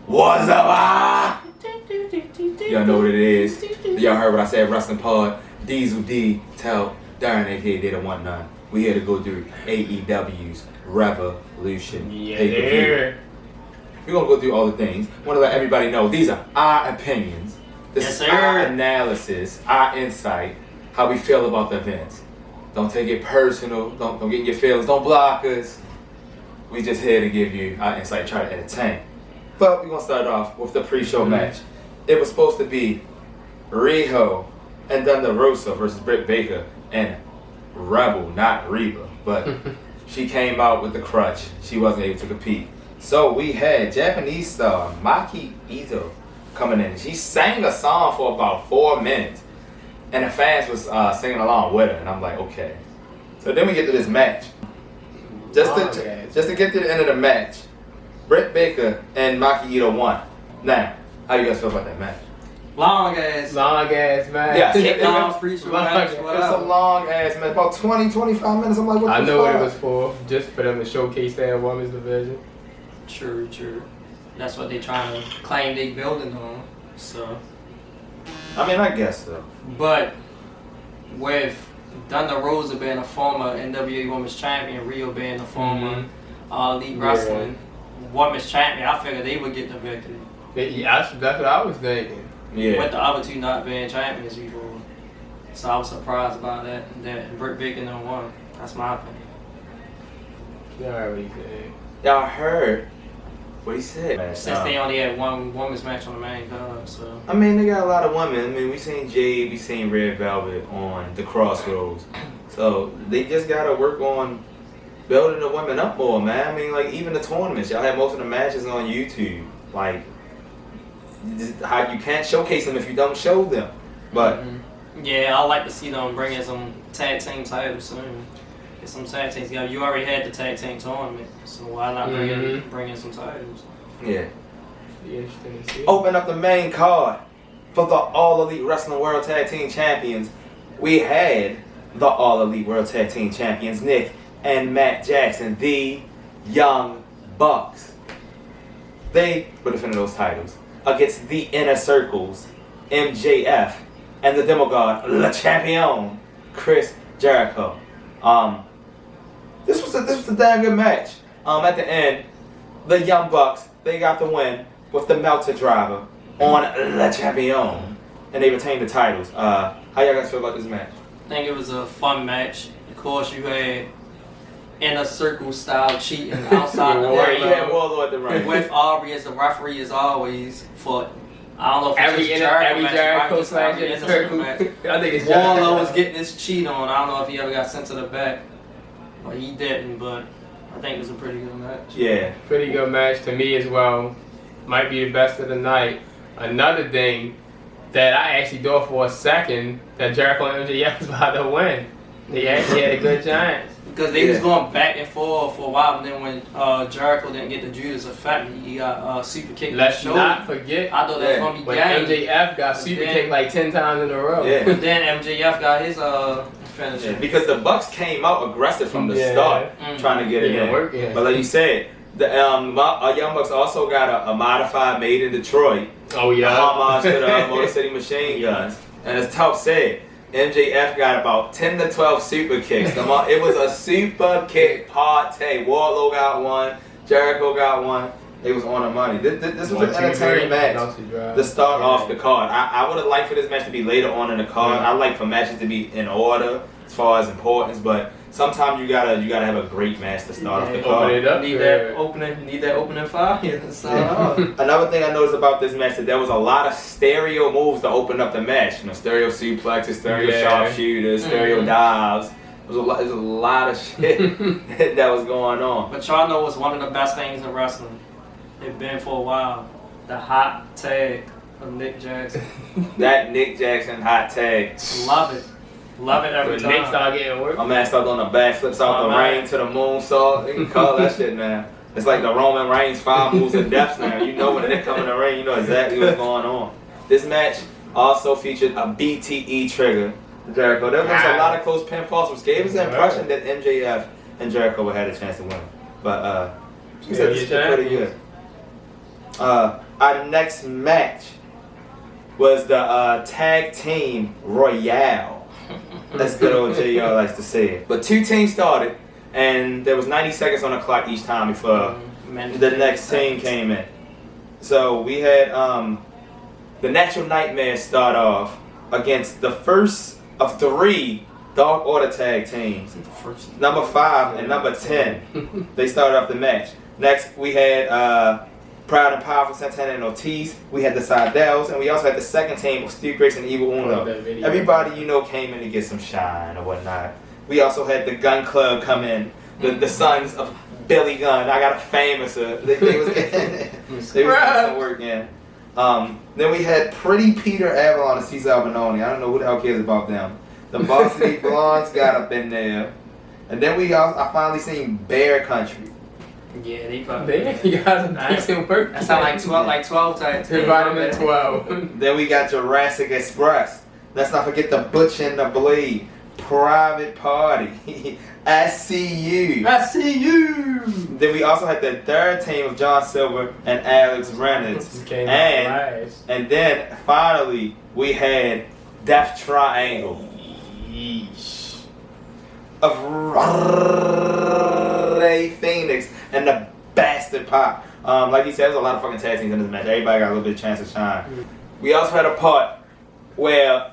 Wassup? Y'all know what it is. Y'all heard what I said, Wrestling Pod. Diesel D, tell Darren, aka They Don't Want None. We here to go through AEW's Revolution. Yeah. We're going to go through all the things. Want to let everybody know these are our opinions. This is our analysis, our insight, how we feel about the events. Don't take it personal. Don't get in your feelings. Don't block us. We just here to give you our insight, try to entertain. But we're going to start off with the pre-show match. It was supposed to be Riho and Thunder Rosa versus Britt Baker and Rebel, not Reba. But she came out with the crutch. She wasn't able to compete. So we had Japanese star Maki Ito coming in. She sang a song for about 4 minutes. And the fans was singing along with her. And I'm like, okay. So then we get to this match. Just to get to the end of the match, Britt Baker and Maki Ito won. Now, how you guys feel about that match? Long ass match. Yeah, It was a long ass match. About 20, 25 minutes. I'm like, what the fuck? I know what it was for. Just for them to showcase their women's division. True. That's what they trying to claim they building on. So. I mean, I guess so. But with Thunder Rosa being a former NWA Women's Champion, Rio being a former Elite Wrestling Women's Champion, I figured they would get the victory. Yeah, that's what I was thinking. Yeah. With the other two not being champions before. So I was surprised about that Britt Baker done won. That's my opinion. Y'all heard what he said. Y'all heard what he said. Since they only had one women's match on the main card, so. I mean, they got a lot of women. I mean, we seen Jade, we seen Red Velvet on the Crossroads. So they just gotta work on building the women up more, man. I mean, like even the tournaments, y'all have most of the matches on YouTube. Like, how you can't showcase them if you don't show them. But yeah, I like to see them bringing some tag team titles soon. Get some tag teams. Yeah, you already had the tag team tournament, so why not bring in some titles? Yeah. Be interesting to see. Open up the main card for the All Elite Wrestling World Tag Team Champions. We had the All Elite World Tag Team Champions, Nick and Matt Jackson, the Young Bucks. They were defending those titles against the Inner Circles, MJF, and the Demogod, Le Champion, Chris Jericho. This was a damn good match. At the end, the Young Bucks, they got the win with the Melter Driver on Le Champion, and they retained the titles. How y'all guys feel about this match? I think it was a fun match. Of course, you had Inner Circle style cheating outside the ring. Yeah, Warlord at the ring. With Aubrey as the referee as always for, I don't know if Every it's just Jericho match, Jericho just every slash Inner Circle Circle. match. I think it's Warlord was getting his cheat on. I don't know if he ever got sent to the back. But he didn't, but I think it was a pretty good match. Yeah. Pretty good match to me as well. Might be the best of the night. Another thing that I actually thought for a second that Jericho and MJF was about to win. They actually had a good chance. Because they was going back and forth for a while, and then when Jericho didn't get the Judas effect, he got super kicked. Let's not forget. I thought that was going to be when game. MJF got super kicked like 10 times in a row. Yeah. But then MJF got his finisher. Yeah, because the Bucks came out aggressive from the start, trying to get it in. But like you said, the Young Bucks also got a modified made in Detroit. Oh yeah. Homage to the Motor City Machine Guns. And as Top said, MJF got about 10 to 12 super kicks. It was a super kick party. Wardlow got one, Jericho got one. It was on the money. This was an entertaining match to start off the card. I would have liked for this match to be later on in the card. I like for matches to be in order as far as importance, but sometimes you gotta have a great match to start off the card. Need that opening fire. Another thing I noticed about this match that there was a lot of stereo moves to open up the match. You know, stereo suplexes, stereo sharpshooters, stereo dives. There's a lot of shit that was going on. But y'all know what's one of the best things in wrestling? It's been for a while. The hot tag of Nick Jackson. That Nick Jackson hot tag. Love it. Love it every time. Nick started getting work. My man started doing the backflips out the rain to the moonsault. You can call that shit now. It's like the Roman Reigns 5 moves of death now. You know when they come in the ring, you know exactly what's going on. This match also featured a BTE trigger. Jericho. There was a lot of close pinfalls, which gave us the impression that MJF and Jericho would have a chance to win. But he said this was pretty good. Our next match was the Tag Team Royale. That's good old JR likes to say it. But 2 teams started, and there was 90 seconds on the clock each time before the next team came in. So we had the Natural Nightmares start off against the first of 3 Dark Order tag teams. Number 5 and number 10. They started off the match. Next we had Proud and Powerful Santana and Ortiz. We had the Sydals, and we also had the second team of Steve Grace and Evil Uno. Everybody came in to get some shine or whatnot. We also had the Gun Club come in. The sons of Billy Gunn. I got a famous. They was getting some work in. Then we had Pretty Peter Avalon and Cesar Albinoni. I don't know who the hell cares about them. The Varsity Blondes got up in there. And then I finally seen Bear Country. Yeah, they probably. You guys are decent work. That sound like 12 times. Environment 12. Then we got Jurassic Express. Let's not forget the Butch and the Blade. Private Party. I see you. Then we also had the third team of John Silver and Alex Reynolds. And then finally we had Death Triangle. Yeesh. Of Ray Phoenix and the Bastard Pop. Like he said, there's a lot of fucking tag teams in this match. Everybody got a little bit of chance to shine. We also had a part where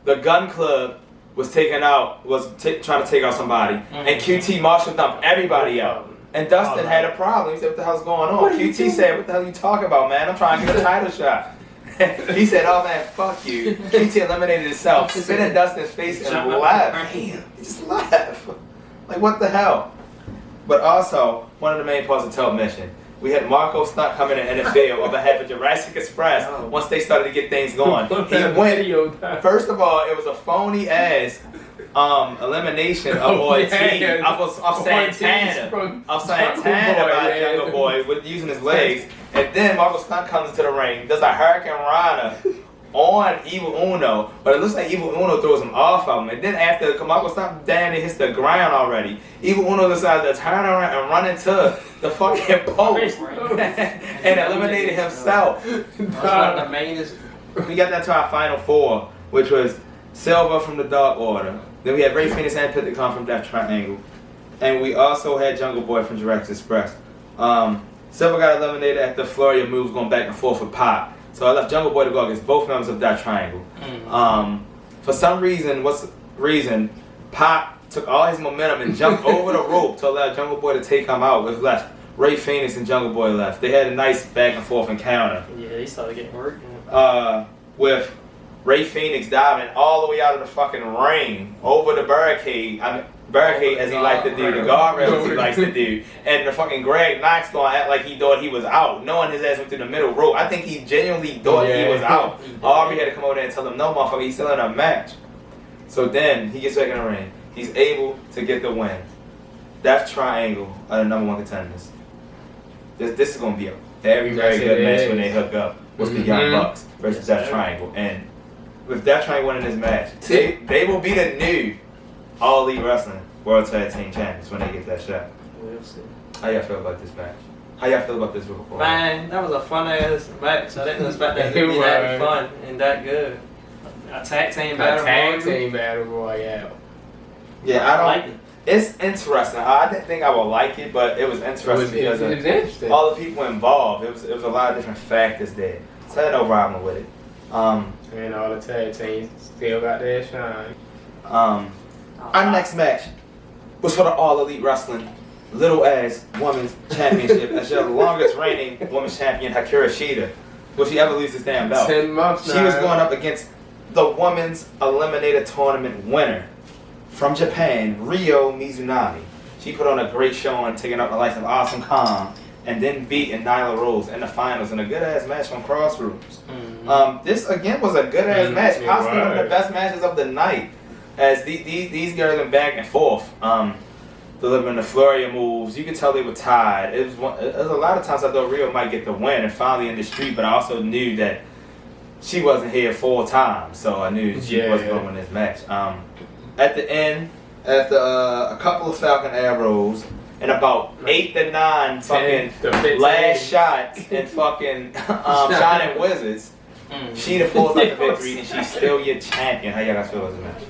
the Gun Club was trying to take out somebody, and QT Marshall dumped everybody out. And Dustin had a problem. He said, "What the hell's going on?" QT said, "What the hell are you talking about, man? I'm trying to get a title shot." He said, "Oh man, fuck you." QT eliminated himself, spit in Dustin's face, and laughed. He just laughed. Like, what the hell? But also, one of the main parts of television, we had Marco Stunt coming in the field on behalf of Jurassic Express once they started to get things going. He went, first of all, it was a phony ass elimination of Ortiz, of Santana by Jungle Boy with using his legs. And then Marco Stunt comes into the ring, does a Hurricane Rana on Evil Uno, but it looks like Evil Uno throws him off of him. And then after Marco Stunt damn it hits the ground already, Evil Uno decides to turn around and run into the fucking post and eliminated himself. We got that to our final 4, which was Silver from the Dark Order. Then we had Ray Phoenix and Pitacon from Death Triangle. And we also had Jungle Boy from Jurassic Express. Silver got eliminated after flurry of moves going back and forth with Pop. So I left Jungle Boy to go against both members of Death Triangle. For some reason, Pop took all his momentum and jumped over the rope to allow Jungle Boy to take him out. With left Ray Phoenix and Jungle Boy left. They had a nice back and forth encounter. Yeah, they started getting hurt. With Ray Phoenix diving all the way out of the fucking ring over the barricade. Barricade as he liked to do, the guardrails he likes to do, and the fucking Greg Knox gonna act like he thought he was out, knowing his ass went through the middle rope. I think he genuinely thought he was out. Aubrey had to come over there and tell him, "No, motherfucker, he's still in a match." So then he gets back in the ring. He's able to get the win. Death Triangle are the number 1 contenders. This is gonna be a very good match when they hook up with the Young Bucks versus Death Triangle, and with Death Triangle winning this match, they will be the new All Elite Wrestling World Tag Team Champions when they get that shot. We'll see. How y'all feel about this match? How y'all feel about this report? Man, that was a fun ass match. I didn't expect that to be that fun and that good. A tag team battle royale. Yeah, I don't like it. It's interesting. I didn't think I would like it, but it was interesting because of all the people involved. It was a lot of different factors there. So I had no problem with it. And all the tag teams still got their shine. Our next match was for the All Elite Wrestling Little Ass Women's Championship. And she was the longest reigning Women's Champion, Hikaru Shida. Will she ever lose this damn belt? 10 months now. She was going up against the Women's Eliminator Tournament winner from Japan, Ryo Mizunami. She put on a great showing, taking out the likes of Awesome Kong, and then beating Nyla Rose in the finals in a good ass match on Crossroads. This again was a good ass match, possibly one of the best matches of the night. As these girls went back and forth, delivering the flurry of moves. You could tell they were tired. It was a lot of times I thought Ryo might get the win and finally in the street, but I also knew that she wasn't here full time, so I knew she wasn't going to win this match. At the end, after a couple of Falcon arrows and about 8 to 9 fucking last shots and fucking Shining Wizards, Shida pulls out the victory and she's still your champion. How y'all guys feel about this match?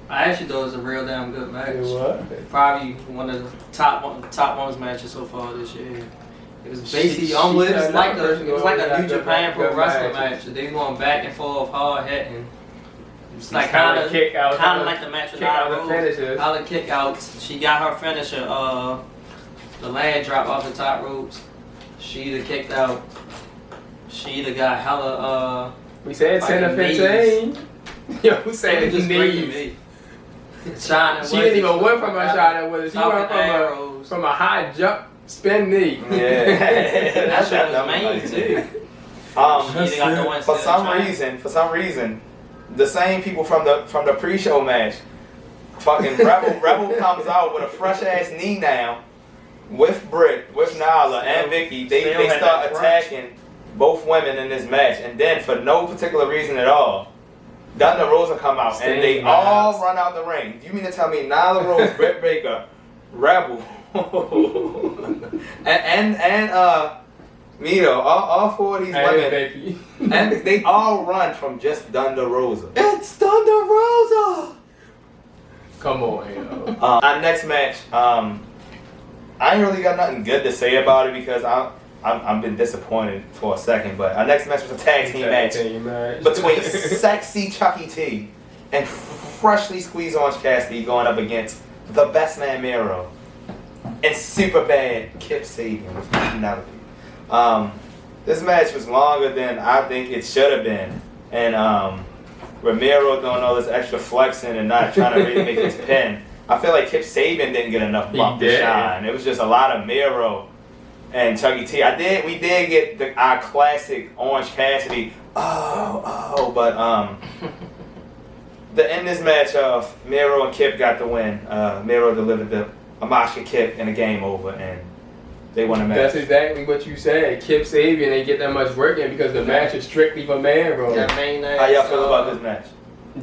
I actually thought it was a real damn good match. It was. Probably one of the top ones matches so far this year. It was basically almost like a New Japan Pro Wrestling match. They were going back and forth, hard hitting. It's like kind of like the match with all the kickouts. She got her finisher. The leg drop off the top ropes. Shida kicked out. Shida got hella. We said 10 or 15. Yo, who said it? Just Knees. She didn't even win from a shot with it. She went from a high jump spin knee. Yeah, that shit was main too. For some reason, the same people from the pre-show match, fucking Rebel comes out with a fresh ass knee now, with Britt, with Nyla and Vicky. They start attacking both women in this match, and then for no particular reason at all, Thunder Rosa come out and they all run out the ring. You mean to tell me Nyla Rose, Britt Baker, Rebel, and Miro, all 4 of these women, and they all run from just Thunder Rosa. It's Thunder Rosa. Come on, yo. Our next match, I ain't really got nothing good to say about it because I've been disappointed for a second, but our next match was a tag team match between sexy Chucky T and freshly squeezed Orange Cassidy going up against the best man Miro and super bad Kip Sabian with personality. This match was longer than I think it should have been, and Ramiro doing all this extra flexing and not trying to really make his pin. I feel like Kip Sabian didn't get enough bump to shine. It was just a lot of Miro and Chucky T. We did get our classic Orange Cassidy. But the end this match of Miro and Kip got the win. Miro delivered the Amashka kick and the game over, and they won the match. That's exactly what you said. Kip Sabian ain't get that much work in because the match is strictly for Miro. That main ass, how y'all feel about this match?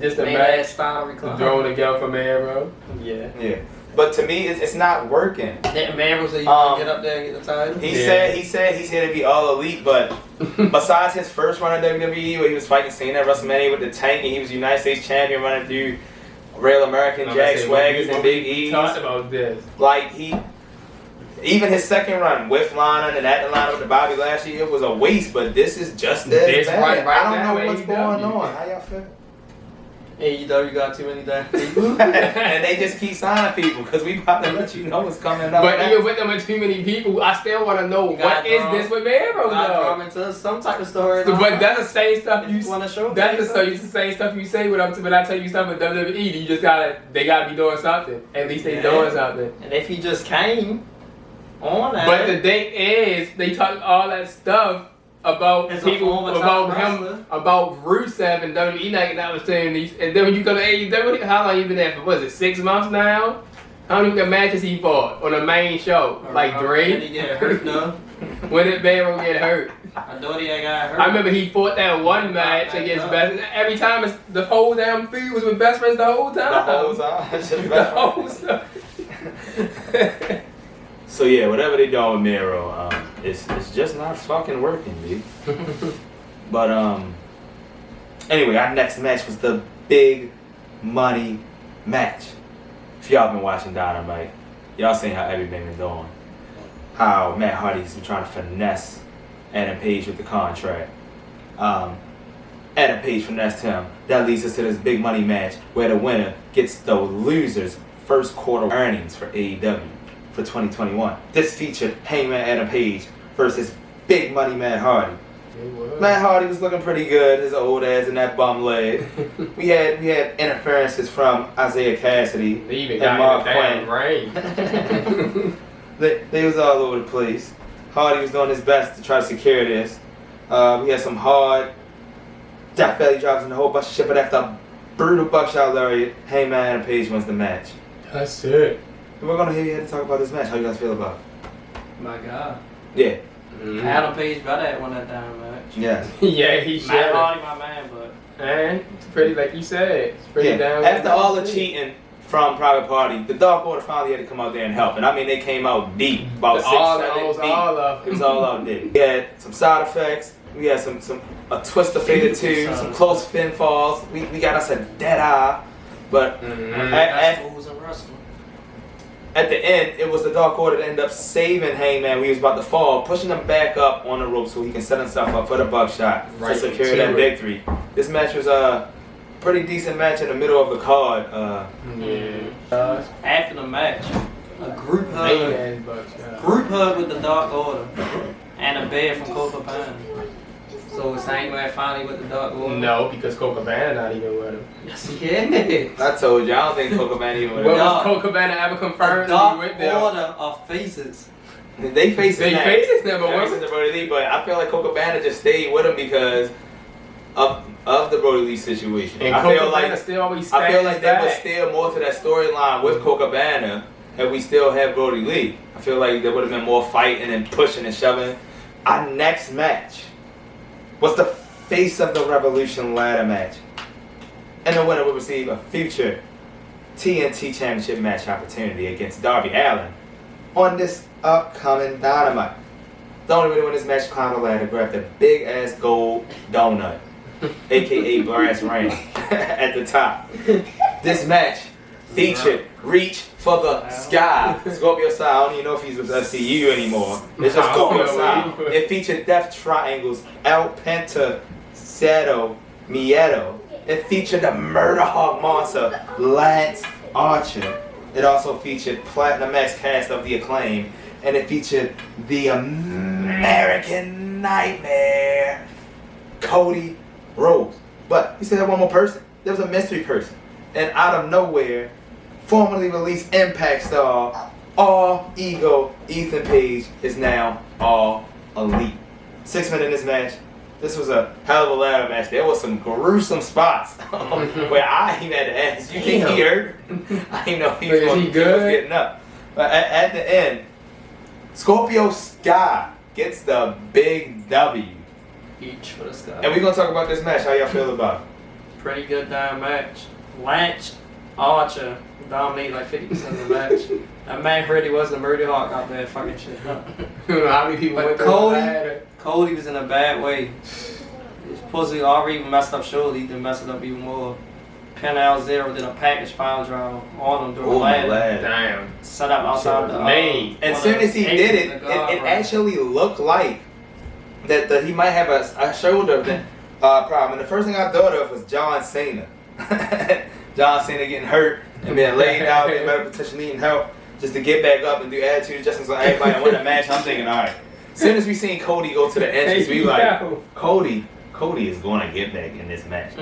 Just the main match ass style recline. throwing together for Miro. Yeah. But to me, it's not working. That Miro said you want to get up there and get the title. He said he's here to be all elite, but besides his first run at WWE where he was fighting Cena at WrestleMania with the Tank and he was United States champion running through Real American Jack Swaggers and Big E's. Talked about this. Like even his second run with Lana and at the line with the Bobby Lashley, it was a waste. But this is just as bad. I don't know what's going on. How y'all feel? AEW got too many damn people. And they just keep signing people because we about to let you know what's coming up. But even with them with too many people, I still want to know what is this with Miro though? Into some type of story. But that's the same stuff you want to show. That's the same stuff you say when I tell you stuff with WWE. You just they gotta be doing something. At least they doing something. And if he just came on that. But the thing is, they talk all that stuff about people, about him, about Rusev and WWE. Like I was saying these, and then when you go to AEW, how long you been there for? Was it 6 months now? How many matches he fought on the main show? Like Dre? Did he get hurt? No. When did Miro get hurt? I thought he got hurt. I remember he fought that one match against Best. Every time the whole damn feud was with Best Friends the whole time. The whole time. So yeah, whatever they doing with Miro, it's just not fucking working, dude. But anyway, our next match was the big money match. If y'all been watching Dynamite, y'all seen how everything been doing. How Matt Hardy's been trying to finesse Adam Page with the contract. Adam Page finessed him. That leads us to this big money match where the winner gets the loser's first quarter earnings for AEW. For 2021. This featured Hangman Adam Page versus Big Money Matt Hardy. Matt Hardy was looking pretty good, his old ass and that bum leg. we had interferences from Isaiah Cassidy and Mark Quinn. They was all over the place. Hardy was doing his best to try to secure this. We had some hard death belly drops and a whole bunch of shit, but after a brutal buckshot lariat, Hangman Adam Page wins the match. That's it. We're gonna hear you to talk about this match. How you guys feel about it? My God. Yeah. Mm-hmm. Adam Page better have won that damn match. Yes. Yeah, he should. Matt Hardy, my man, but and it's pretty, like you said, it's pretty down. After all the cheating from Private Party, the Dark Order finally had to come out there and help. And I mean, they came out deep, about 6, 7 deep. It was all out there. We had some side effects. We had a twist of fate or two, some close fin falls. We got us a dead eye. But at the end, it was the Dark Order that ended up saving Hangman. We was about to fall, pushing him back up on the rope so he can set himself up for the buckshot to secure that victory. This match was a pretty decent match in the middle of the card. After the match, a group hug with the Dark Order and a bear from Coca Pan. So is Hangman finally with the Dark Order? No, because Coca Cabana not even with him. Yes, he is. I told you, I don't think Coca Cabana even with him. Well, was Coca Cabana ever confirmed the to be with Dark them? Order of faces. They faces never was. But I feel like Coca Cabana just stayed with him because of the Brody Lee situation. And I feel like there was still more to that storyline with Coca Cabana had we still had Brody Lee. I feel like there would have been more fighting and pushing and shoving. Our next match was the Face of the Revolution ladder match. And the winner will receive a future TNT Championship match opportunity against Darby Allin on this upcoming Dynamite. The only way to win this match, climb the ladder, grab the big ass gold donut, aka brass ring, at the top. This match featured Reach for the Sky. Scorpio Sky, I don't even know if he's with SCU anymore. It's just Scorpio Sky. It featured Death Triangles, El Penta, Shadow, Miedo. It featured the Murder Hawk Monster, Lance Archer. It also featured Platinum X cast of the Acclaim. And it featured the American Nightmare, Cody Rhodes. But he said one more person. There was a mystery person. And out of nowhere, formerly released Impact star, All Ego Ethan Page is now All Elite. 6 minutes in this match. This was a hell of a ladder match. There was some gruesome spots where I even had to ask, you think he hurt? I didn't know he was getting up. But at the end, Scorpio Sky gets the big W. Each for the Sky. And we're going to talk about this match. How y'all feel about it? Pretty good damn match. Lance Archer dominated like 50% of the match. That man really was a Murder Hawk out there fucking shit up. How many people went Cody was in a bad way. His pussy already messed up surely, he did mess it up even more. Penal Zero did a package pile drive on him during the ladder. Damn. Set up outside the main. And as soon as he did it, it actually looked like that he might have a shoulder problem. And the first thing I thought of was John Cena. John Cena getting hurt and being laid out, being medical attention, needing help just to get back up and do attitude adjustments on everybody and win the match. I'm thinking, all right. As soon as we seen Cody go to the entrance, we like, Cody is going to get back in this match.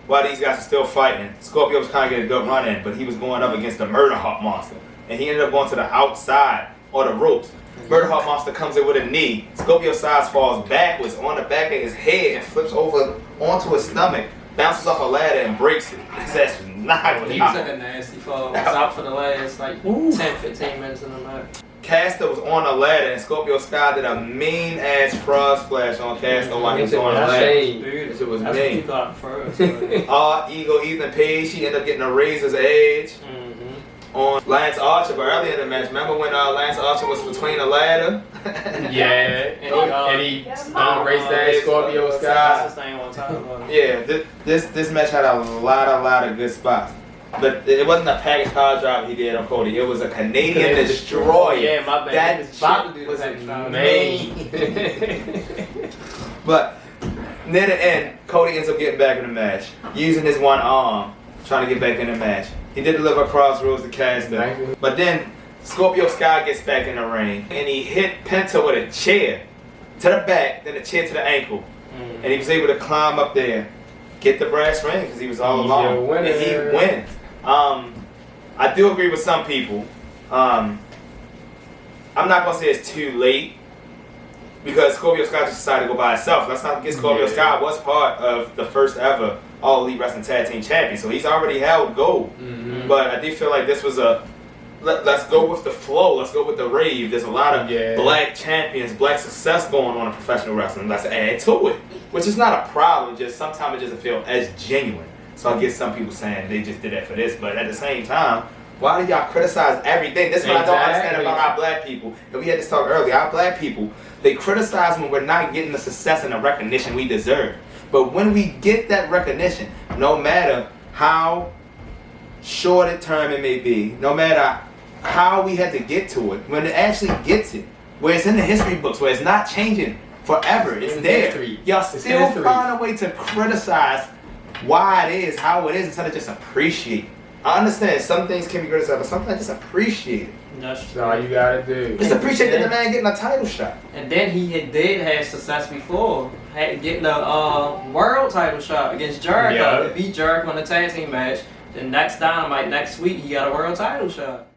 While these guys are still fighting, Scorpio was kind of getting a good run in, but he was going up against the Murder Hawk Monster. And he ended up going to the outside or the ropes. Murder Hawk Monster comes in with a knee. Scorpio Sky falls backwards on the back of his head and flips over onto his stomach, bounces off a ladder and breaks it. His ass was knocked out. He took a nasty fall. He was out for the last like 10-15 minutes in the match. Caster was on a ladder and Scorpio Sky did a mean ass frog splash on Caster while he was on the ladder. It was mean. All Ego Ethan Page, he ended up getting a razor's edge on Lance Archer, but earlier in the match, remember when Lance Archer was between the ladder? Yeah, and he raced that Scorpio Sky. Yeah, this match had a lot of good spots. But it wasn't a package power drive he did on Cody. It was a Canadian Destroyer. Yeah, my bad. That about to do was amazing. But near the end, Cody ends up getting back in the match, using his one arm, trying to get back in the match. He did deliver crossroads to Caster. But then Scorpio Sky gets back in the ring, and he hit Penta with a chair to the back, then a chair to the ankle. And he was able to climb up there, get the brass ring, because he was all alone. And he wins. I do agree with some people. I'm not going to say it's too late because Scorpio Sky just decided to go by himself. Let's not forget Scorpio Sky was part of the first ever All Elite Wrestling Tag Team Champion, so he's already held gold. But I do feel like this was let's go with the flow. Let's go with the rave. There's a lot of black champions, black success going on in professional wrestling. Let's add to it, which is not a problem. Just sometimes it doesn't feel as genuine. So I get some people saying they just did that for this, but at the same time, why do y'all criticize everything? This is what I don't understand about our black people. And we had this talk earlier. Our black people, they criticize when we're not getting the success and the recognition we deserve. But when we get that recognition, no matter how short a term it may be, no matter how we had to get to it, when it actually gets it, where it's in the history books, where it's not changing forever, it's there. History. Y'all still find a way to criticize why it is, how it is, instead of just appreciate it. I understand some things can be criticized, but sometimes just appreciate it. That's all you gotta do. Just appreciate that the man getting a title shot. And then he did have success before, getting a world title shot against Jericho. Yeah. He beat Jericho in a tag team match. The next Dynamite next week, he got a world title shot.